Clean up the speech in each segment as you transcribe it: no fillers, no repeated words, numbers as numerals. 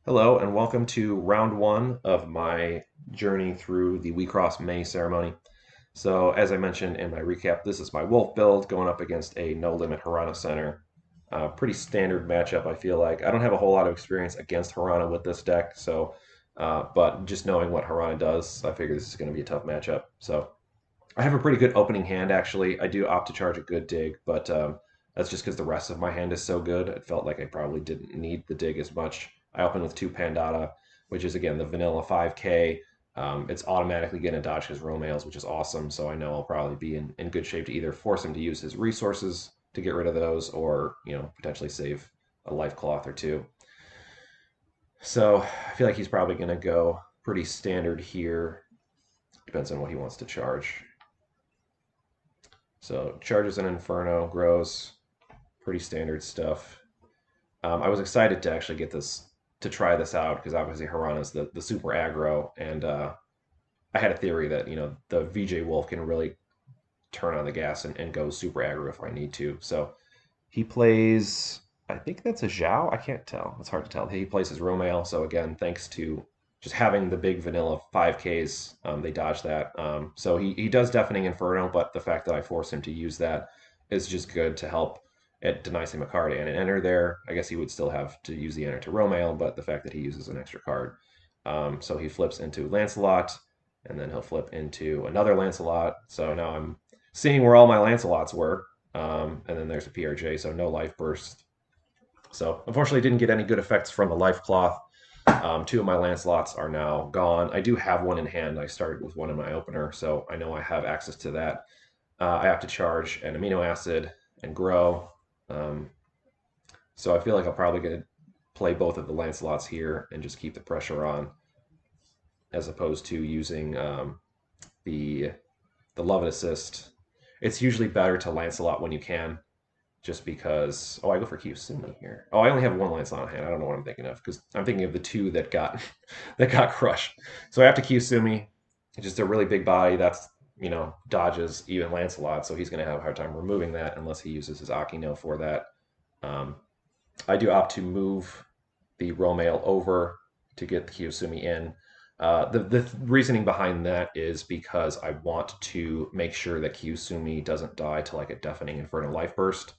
Hello and welcome to round one of my journey through the WIXOSS May ceremony. So, as I mentioned in my recap, this is my Wolf build going up against a no limit Hirana center. Pretty standard matchup, I feel like. I don't have a whole lot of experience against Hirana with this deck, but just knowing what Hirana does, I figure this is going to be a tough matchup. So, I have a pretty good opening hand, actually. I do opt to charge a good dig, but that's just because the rest of my hand is so good. It felt like I probably didn't need the dig as much. I open with two Pandata, which is, again, the vanilla 5K. It's automatically going to dodge his Romails, which is awesome, so I know I'll probably be in good shape to either force him to use his resources to get rid of those or, potentially save a life cloth or two. So I feel like he's probably going to go pretty standard here. Depends on what he wants to charge. So charges an Inferno, grows, pretty standard stuff. I was excited to actually get this to try this out because obviously Hirana's the super aggro, and I had a theory that the VJ Wolf can really turn on the gas and go super aggro if I need to. So he plays. I think that's a Zhao. I can't tell. It's hard to tell. He plays his Romail. So again, thanks to just having the big vanilla 5Ks, they dodge that. So he does Deafening Inferno, but the fact that I force him to use that is just good to help it denies him a card and an enter there. I guess he would still have to use the enter to Romail, but the fact that he uses an extra card. So he flips into Lancelot, and then he'll flip into another Lancelot. So now I'm seeing where all my Lancelots were. And then there's a PRJ, so no life burst. So unfortunately, didn't get any good effects from the life cloth. Two of my Lancelots are now gone. I do have one in hand. I started with one in my opener, so I know I have access to that. I have to charge an amino acid and grow. So I feel like I'll probably get to play both of the Lancelots here and just keep the pressure on, as opposed to using the love and assist. It's usually better to Lancelot when you can, just because. Oh, I go for Kiyosumi here. Oh, I only have one Lancelot in hand. I don't know what I'm thinking of because I'm thinking of the two that got that got crushed. So I have to Kiyosumi. It's just a really big body that's dodges even Lancelot, so he's going to have a hard time removing that unless he uses his Akino for that. I do opt to move the Romail over to get the Kiyosumi in. The reasoning behind that is because I want to make sure that Kiyosumi doesn't die to like a Deafening Inferno Life Burst.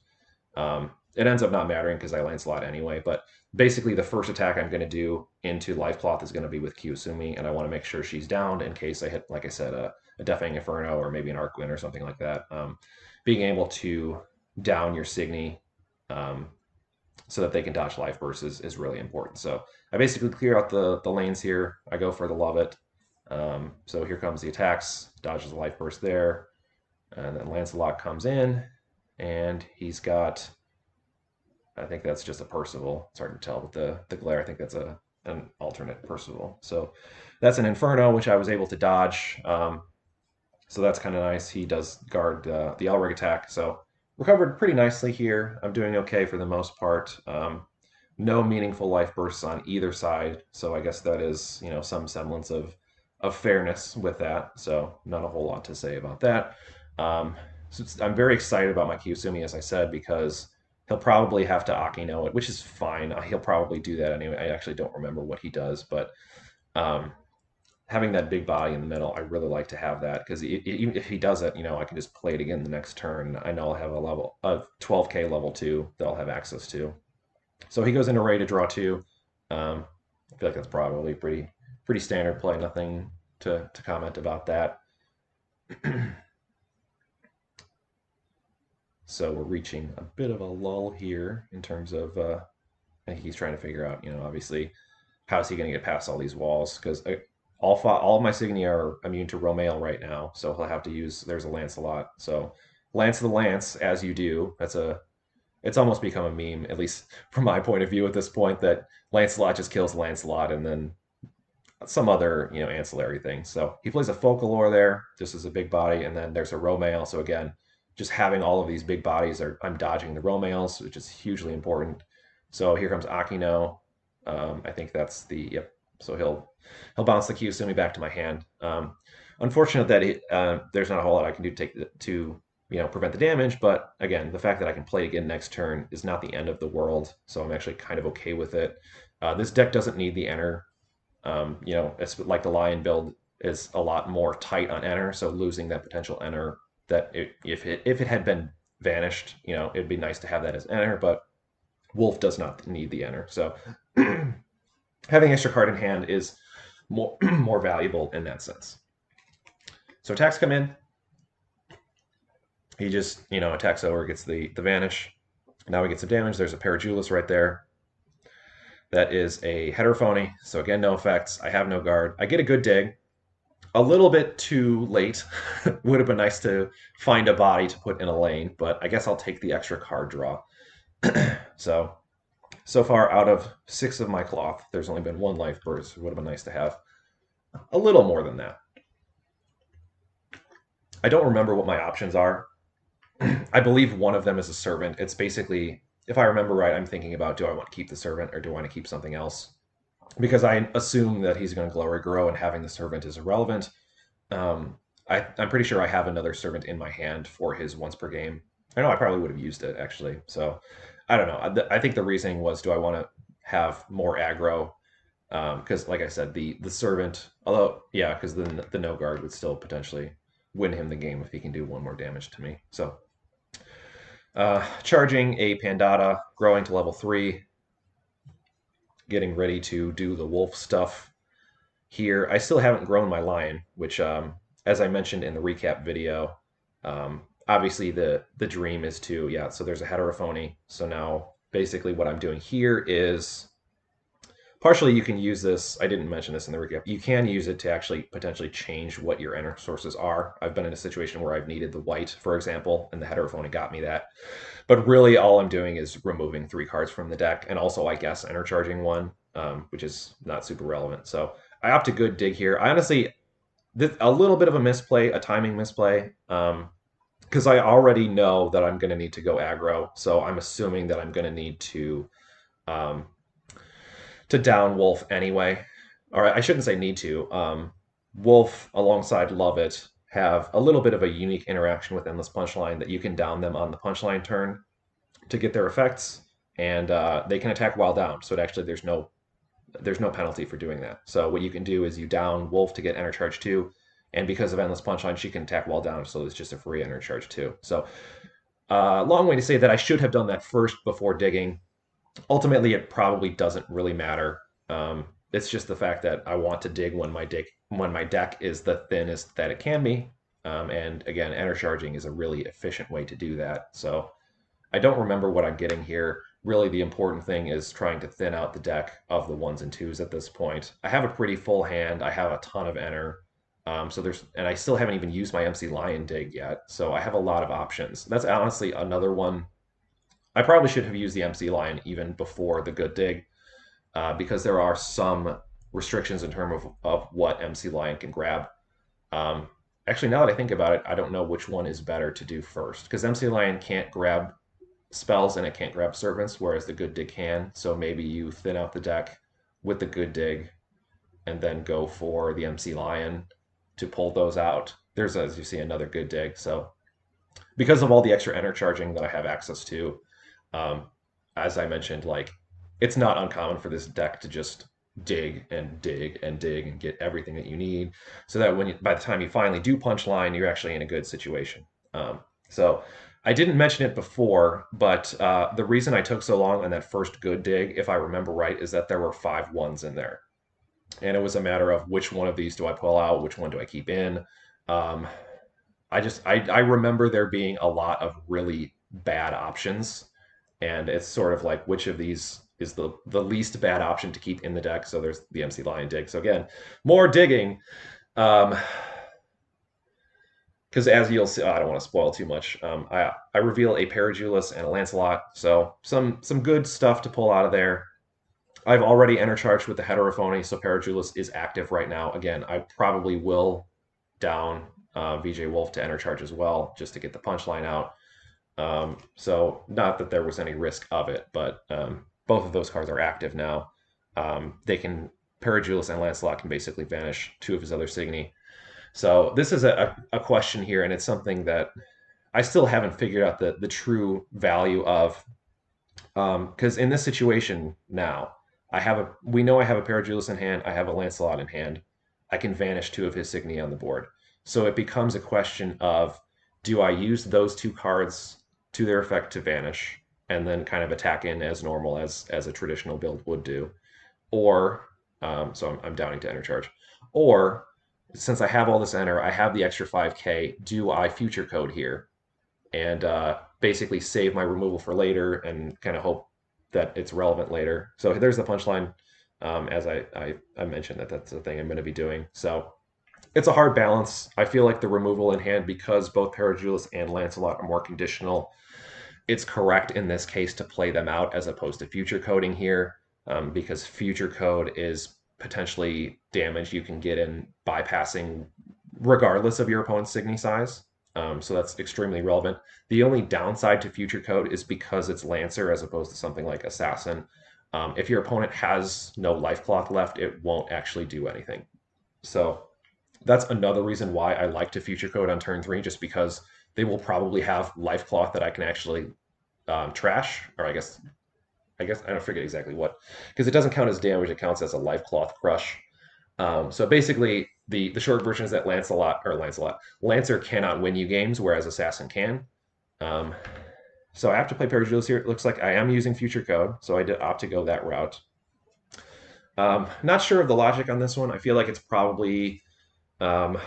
It ends up not mattering because I Lancelot anyway, but basically the first attack I'm going to do into Life Cloth is going to be with Kiyosumi, and I want to make sure she's downed in case I hit, like I said, a Deafening Inferno or maybe an Arcwind or something like that. Being able to down your Signy so that they can dodge life bursts is really important. So I basically clear out the lanes here. I go for the love it. So here comes the attacks, dodges the life burst there, and then Lancelot comes in, and he's got, I think that's just a Percival. It's hard to tell with the glare. I think that's an alternate Percival. So that's an Inferno, which I was able to dodge. So that's kind of nice. He does guard the Elrig attack. So recovered pretty nicely here. I'm doing okay for the most part. No meaningful life bursts on either side, so I guess that is some semblance of fairness with that. So not a whole lot to say about that. So I'm very excited about my Kiyosumi, as I said, because he'll probably have to Akino it, which is fine. He'll probably do that anyway. I actually don't remember what he does, but having that big body in the middle, I really like to have that because even if he does it, I can just play it again the next turn. I know I'll have a 12K level 2 that I'll have access to. So he goes into ready to draw 2. I feel like that's probably pretty standard play. Nothing to comment about that. So we're reaching a bit of a lull here in terms of I think he's trying to figure out, obviously, how's he going to get past all these walls because all of my Signy are immune to Romail right now, so he'll have to use. There's a Lancelot, so Lance the Lance, as you do. It's almost become a meme, at least from my point of view at this point, that Lancelot just kills Lancelot and then some other ancillary thing. So he plays a Folklore there, just as a big body, and then there's a Romail. So again, just having all of these big bodies, I'm dodging the Romails, which is hugely important. So here comes Akino. I think that's the yep. So he'll bounce the Kiyosumi back to my hand. Unfortunate that there's not a whole lot I can do to prevent the damage, but again, the fact that I can play again next turn is not the end of the world, so I'm actually kind of okay with it. This deck doesn't need the enter. You know, it's like the Lion build is a lot more tight on enter, so losing that potential enter that if it had been vanished, you know, it'd be nice to have that as enter, but Wolf does not need the enter. So having extra card in hand is more more valuable in that sense. So attacks come in. He just, you know, attacks over, gets the vanish. Now we get some damage. There's a Parajulis right there. That is a Heterophony. So again, no effects. I have no guard. I get a good dig. A little bit too late. Would have been nice to find a body to put in a lane, but I guess I'll take the extra card draw. So far out of 6 of my cloth, there's only been 1 life burst. It would have been nice to have a little more than that. I don't remember what my options are. I believe one of them is a servant. It's basically, if I remember right, I'm thinking about, do I want to keep the servant or do I want to keep something else? Because I assume that he's going to glory grow and having the servant is irrelevant. I'm pretty sure I have another servant in my hand for his once per game. I know I probably would have used it actually. So I don't know. I think the reasoning was, do I want to have more aggro? Because like I said, the servant, although yeah, because then the no guard would still potentially win him the game if he can do 1 more damage to me. So charging a Pandada, growing to level 3, getting ready to do the wolf stuff here. I still haven't grown my lion, which, as I mentioned in the recap video, obviously the dream is to, yeah, so there's a Heterophony. So now basically what I'm doing here is, partially you can use this, I didn't mention this in the recap, you can use it to actually potentially change what your enter sources are. I've been in a situation where I've needed the white, for example, and the Heterophony got me that. But really all I'm doing is removing 3 cards from the deck, and also, I guess, enter charging 1, which is not super relevant. So I opt a good dig here. I honestly, a little bit of a misplay, a timing misplay, because I already know that I'm going to need to go aggro, so I'm assuming that I'm going to need to down Wolf anyway. Or I shouldn't say need to. Wolf alongside Lovett have a little bit of a unique interaction with Endless Punchline, that you can down them on the Punchline turn to get their effects, and they can attack while down. So it actually, there's no penalty for doing that. So what you can do is you down Wolf to get Enter Charge 2, and because of Endless Punchline, she can attack while down, so it's just a free Enter Charge 2. So long way to say that I should have done that first before digging. Ultimately, it probably doesn't really matter. It's just the fact that I want to dig when my deck is the thinnest that it can be. And again, enter charging is a really efficient way to do that. So I don't remember what I'm getting here. Really, the important thing is trying to thin out the deck of the 1s and 2s at this point. I have a pretty full hand. I have a ton of enter. And I still haven't even used my MC Lion dig yet. So I have a lot of options. That's honestly another one. I probably should have used the MC Lion even before the good dig, because there are some restrictions in terms of what MC Lion can grab. Actually, now that I think about it, I don't know which one is better to do first, because MC Lion can't grab spells and it can't grab servants, whereas the good dig can. So maybe you thin out the deck with the good dig and then go for the MC Lion to pull those out. There's, as you see, another good dig. So because of all the extra enter charging that I have access to, as I mentioned, like, it's not uncommon for this deck to just dig and dig and dig and get everything that you need, so that by the time you finally do punchline, you're actually in a good situation. So I didn't mention it before, but the reason I took so long on that first good dig, if I remember right, is that there were 5 1s in there. And it was a matter of which one of these do I pull out, which one do I keep in. I remember there being a lot of really bad options, and it's sort of like, which of these is the least bad option to keep in the deck. So there's the MC Lion dig. So again, more digging. Because as you'll see, I don't want to spoil too much. I reveal a Parajulis and a Lancelot, so some good stuff to pull out of there. I've already intercharged with the Heterophony, so Parajulis is active right now. Again, I probably will down VJ Wolf to intercharge as well, just to get the punchline out. So not that there was any risk of it, but both of those cards are active now. Parajulis and Lancelot can basically vanish 2 of his other Signy. So this is a question here, and it's something that I still haven't figured out the true value of. Because in this situation now, we know I have a Parajulis in hand. I have a Lancelot in hand. I can vanish two of his Signy on the board. So it becomes a question of, do I use those two cards to their effect to vanish and then kind of attack in as normal as a traditional build would do, or so I'm downing to enter charge, or since I have all this enter, I have the extra 5K. Do I future code here and basically save my removal for later and kind of hope that it's relevant later? So there's the punchline. As I mentioned that's the thing I'm going to be doing. So it's a hard balance. I feel like the removal in hand, because both Parajulis and Lancelot are more conditional, it's correct in this case to play them out as opposed to future coding here, because future code is potentially damage you can get in bypassing regardless of your opponent's Signy size. So that's extremely relevant. The only downside to future code is because it's Lancer as opposed to something like Assassin. If your opponent has no life cloth left, it won't actually do anything. So that's another reason why I like to future code on turn 3, just because they will probably have life cloth that I can actually trash, or I don't forget exactly what, because it doesn't count as damage; it counts as a life cloth crush. So basically, the short version is that Lancer cannot win you games, whereas Assassin can. Um, so I have to play Parajulis here. It looks like I am using Future Code, so I did opt to go that route. Not sure of the logic on this one. I feel like it's probably um,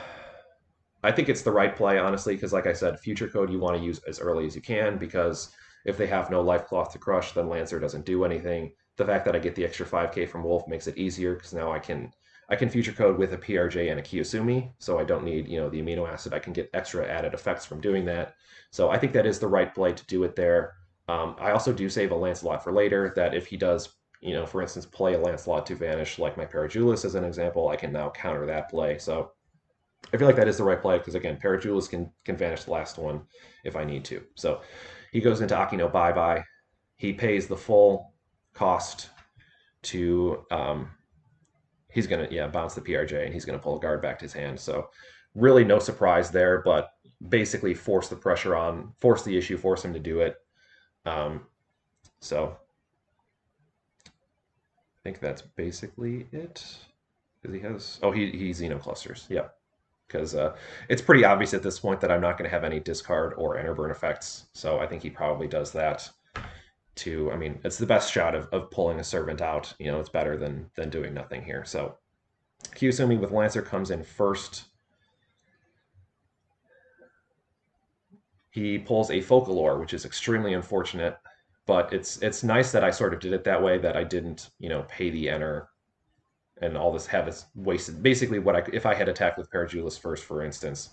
I think it's the right play, honestly, because like I said, future code you want to use as early as you can, because if they have no life cloth to crush, then Lancer doesn't do anything. The fact that I get the extra 5K from Wolf makes it easier, because now I can future code with a PRJ and a Kiyosumi, so I don't need the amino acid. I can get extra added effects from doing that. So I think that is the right play to do it there. I also do save a Lancelot for later, that if he does, for instance, play a Lancelot to vanish, like my Parajulis as an example, I can now counter that play. So I feel like that is the right play, because again, Parajulis can vanish the last one if I need to. So he goes into Akino Bye Bye. He pays the full cost to he's gonna bounce the PRJ, and he's gonna pull a guard back to his hand. So really no surprise there, but basically force the pressure on, force the issue, force him to do it. So I think that's basically it. Because he Xeno clusters. Yeah, because it's pretty obvious at this point that I'm not going to have any discard or enter burn effects. So I think he probably does that I mean, it's the best shot of pulling a servant out. It's better than doing nothing here. So Kyusumi with Lancer comes in first. He pulls a Focalore, which is extremely unfortunate, but it's nice that I sort of did it that way, that I didn't, pay the enter and all this, have this wasted. Basically, if I had attacked with Parajulis first, for instance,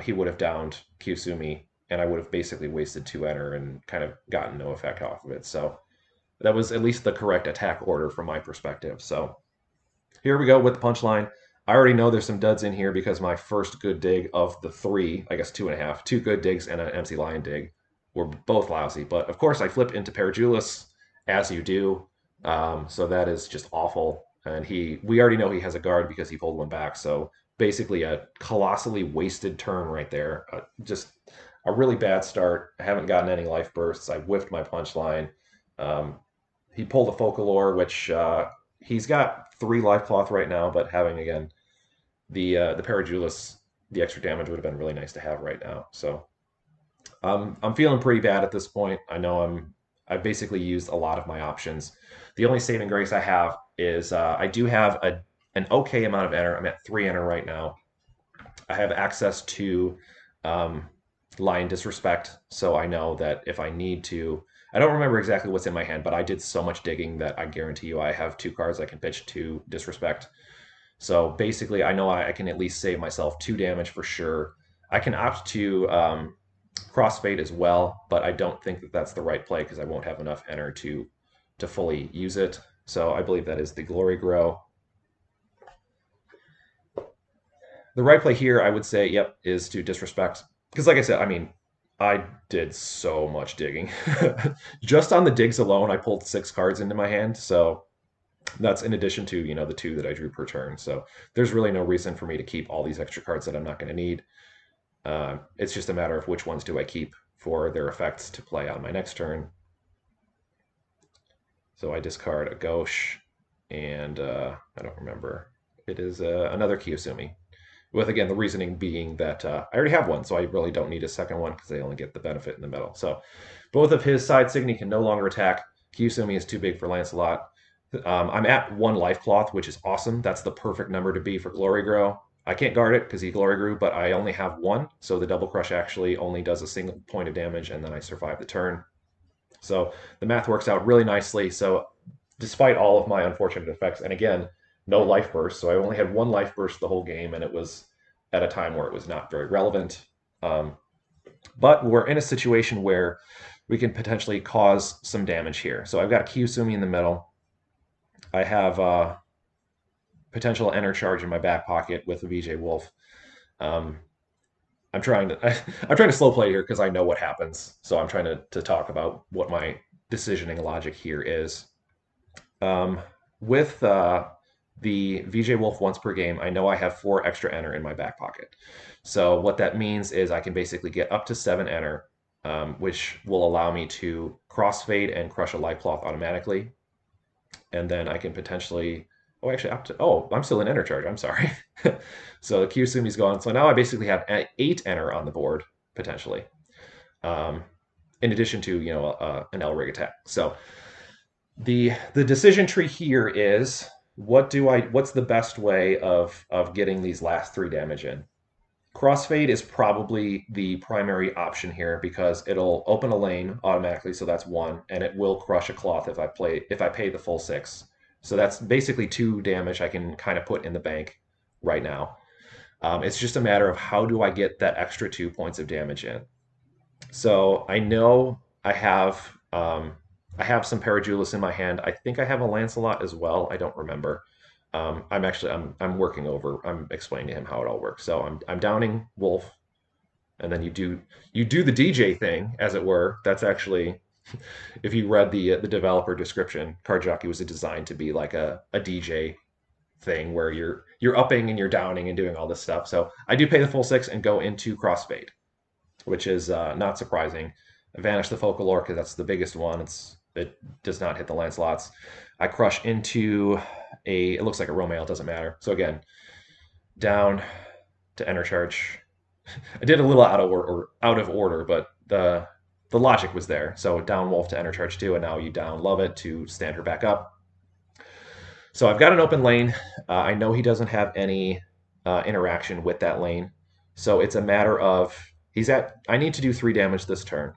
he would have downed Kyusumi, and I would have basically wasted 2 enter and kind of gotten no effect off of it. So that was at least the correct attack order from my perspective. So here we go with the punchline. I already know there's some duds in here, because my first good dig of the 3, I guess 2.5, 2 good digs and an MC Lion dig were both lousy. But of course, I flip into Parajulis, as you do. So that is just awful. And we already know he has a guard because he pulled one back. So basically, a colossally wasted turn right there. Just a really bad start. I haven't gotten any life bursts. I whiffed my punchline. He pulled a Focalore, which he's got 3 life cloth right now, but having again the Parajulis, the extra damage would have been really nice to have right now. So I'm feeling pretty bad at this point. I know I've basically used a lot of my options. The only saving grace I have is I do have an okay amount of enter. I'm at 3 enter right now. I have access to Lion Disrespect, so I know that if I need to, I don't remember exactly what's in my hand, but I did so much digging that I guarantee you I have 2 cards I can pitch to Disrespect. So basically, I know I can at least save myself 2 damage for sure. I can opt to Crossfade as well, but I don't think that that's the right play, because I won't have enough enter to fully use it. So I believe that is the Glory Grow. The right play here, I would say, yep, is to Disrespect. Because like I said, I mean, I did so much digging. Just on the digs alone, I pulled 6 cards into my hand. So that's in addition to, the 2 that I drew per turn. So there's really no reason for me to keep all these extra cards that I'm not going to need. It's just a matter of which ones do I keep for their effects to play on my next turn. So I discard a Gauche. and I don't remember. It is another Kiyosumi. With again the reasoning being that I already have one, so I really don't need a second one because they only get the benefit in the middle. So both of his side Signy can no longer attack. Kiyosumi is too big for Lancelot. I'm at one life cloth, which is awesome. That's the perfect number to be for Glory Grow. I can't guard it because he Glory Grew, but I only have one, so the Double Crush actually only does a single point of damage, and then I survive the turn. So the math works out really nicely. So despite all of my unfortunate effects, and again, no life burst, so I only had one life burst the whole game, and it was at a time where it was not very relevant. Um, but we're in a situation where we can potentially cause some damage here. So I've got Kiyosumi in the middle. I have potential enter charge in my back pocket with the VJ Wolf. Um, I'm trying to I'm trying to slow play here because I know what happens. So I'm trying to talk about what my decisioning logic here is. Um, with the VJ Wolf once per game, I know I have 4 extra enter in my back pocket. So what that means is I can basically get up to 7 enter, which will allow me to crossfade and crush a life cloth automatically. And then I can potentially, oh, actually, up to, oh, I'm still in enter charge. I'm sorry. So the Kyusumi's gone. So now I basically have 8 enter on the board, potentially. Um, in addition to, an L rig attack. So the decision tree here is what's the best way of getting these last 3 damage in? Crossfade is probably the primary option here because it'll open a lane automatically, so that's 1, and it will crush a cloth if I pay the full 6. So that's basically 2 damage I can kind of put in the bank right now. It's just a matter of how do I get that extra 2 points of damage in. So I know I have some Parajulis in my hand. I think I have a Lancelot as well. I don't remember. I'm working over. I'm explaining to him how it all works. So I'm downing Wolf, and then you do the DJ thing, as it were. That's actually, if you read the developer description, Card Jockey was designed to be like a DJ thing where you're upping and you're downing and doing all this stuff. So I do pay the full 6 and go into Crossfade, which is not surprising. I vanish the Folklore because that's the biggest one. It does not hit the Lancelots. I crush into it looks like a Romeo, it doesn't matter. So again, down to enter charge. I did a little out of order, but the logic was there. So down Wolf to enter charge 2, and now you down Love It to stand her back up. So I've got an open lane. I know he doesn't have any interaction with that lane. So it's a matter of I need to do 3 damage this turn.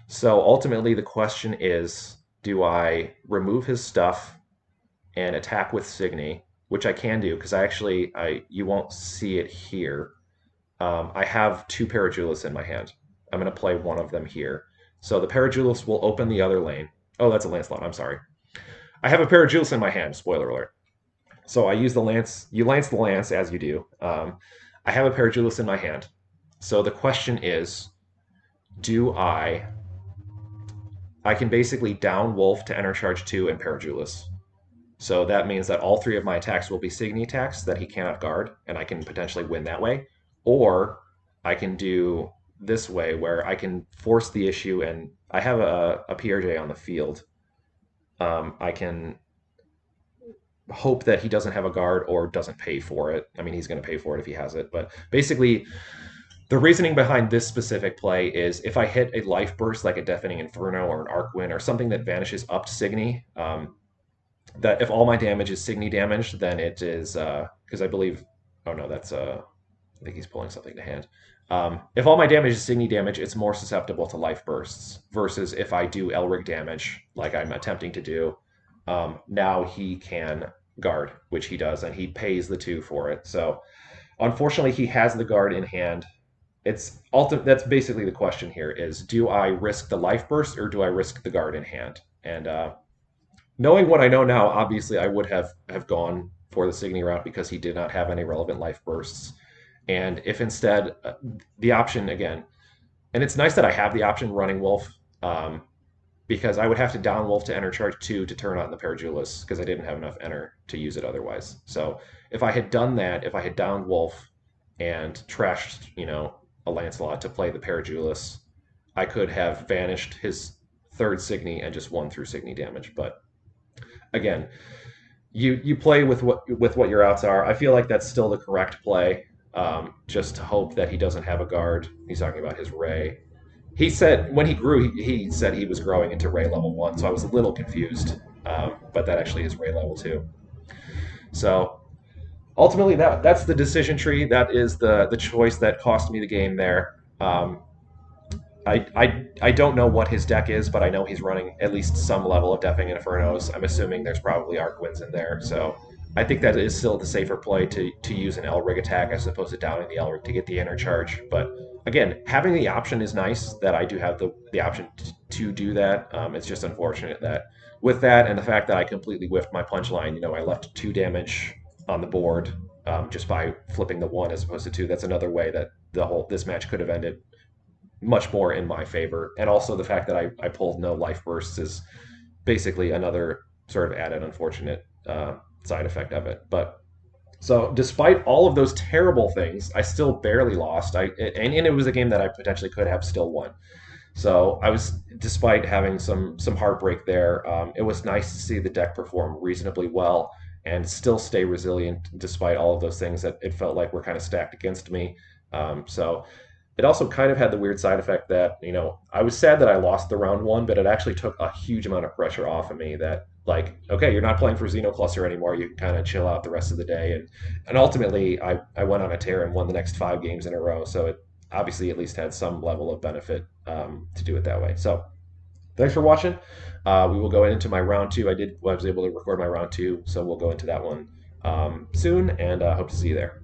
So ultimately the question is, do I remove his stuff and attack with Signy, which I can do because you won't see it here. I have 2 Parajulis in my hand. I'm going to play one of them here. So the Parajulis will open the other lane. Oh, that's a Lancelot. I'm sorry. I have a Parajulis in my hand. Spoiler alert. So I use the lance. You lance the lance as you do. I have a Parajulis in my hand. So the question is, I can basically down Wolf to enter charge 2 and Parajulis. So that means that all 3 of my attacks will be Signy attacks that he cannot guard, and I can potentially win that way. Or I can do this way where I can force the issue, and I have a PRJ on the field. I can hope that he doesn't have a guard or doesn't pay for it. I mean, he's going to pay for it if he has it. But basically, the reasoning behind this specific play is if I hit a life burst like a Deafening Inferno or an Arc Wind or something that vanishes up to Signy, that if all my damage is Signy damage, then it is because I believe. Oh no, that's I think he's pulling something to hand. If all my damage is Signy damage, it's more susceptible to life bursts versus if I do Elric damage like I'm attempting to do. Now he can guard, which he does, and he pays the 2 for it. So unfortunately, he has the guard in hand. That's basically the question here: is do I risk the life burst or do I risk the guard in hand? And knowing what I know now, obviously I would have gone for the Signy route because he did not have any relevant life bursts. And if instead the option again, and it's nice that I have the option running Wolf, because I would have to down Wolf to enter charge 2 to turn on the Parajulis because I didn't have enough enter to use it otherwise. So if I had done that, if I had downed Wolf and trashed, a Lancelot to play the Parajulis, I could have vanished his 3rd Signy and just won through Signy damage. But again, you play with what your outs are. I feel like that's still the correct play. Just to hope that he doesn't have a guard. He's talking about his Ray. He said when he grew, he said he was growing into Ray level 1, so I was a little confused. But that actually is Ray level 2. So ultimately, that's the decision tree. That is the choice that cost me the game there. I don't know what his deck is, but I know he's running at least some level of Deafening Infernos. I'm assuming there's probably Arcwinds in there, so I think that is still the safer play to use an Elrig attack as opposed to downing the Elrig to get the inner charge. But again, having the option is nice. That I do have the option to do that. It's just unfortunate that with that and the fact that I completely whiffed my punchline. I left 2 damage on the board just by flipping the 1 as opposed to 2. That's another way that this match could have ended much more in my favor. And also the fact that I pulled no life bursts is basically another sort of added unfortunate side effect of it. But so despite all of those terrible things, I still barely lost. And it was a game that I potentially could have still won. So I was, despite having some heartbreak there, it was nice to see the deck perform reasonably well and still stay resilient despite all of those things that it felt like were kind of stacked against me. So it also kind of had the weird side effect that, I was sad that I lost the round 1, but it actually took a huge amount of pressure off of me that, like, okay, you're not playing for Xenocluster anymore. You can kind of chill out the rest of the day. And ultimately, I went on a tear and won the next 5 games in a row. So it obviously at least had some level of benefit to do it that way. So thanks for watching. We will go into my round 2. I was able to record my round 2, so we'll go into that one soon, and hope to see you there.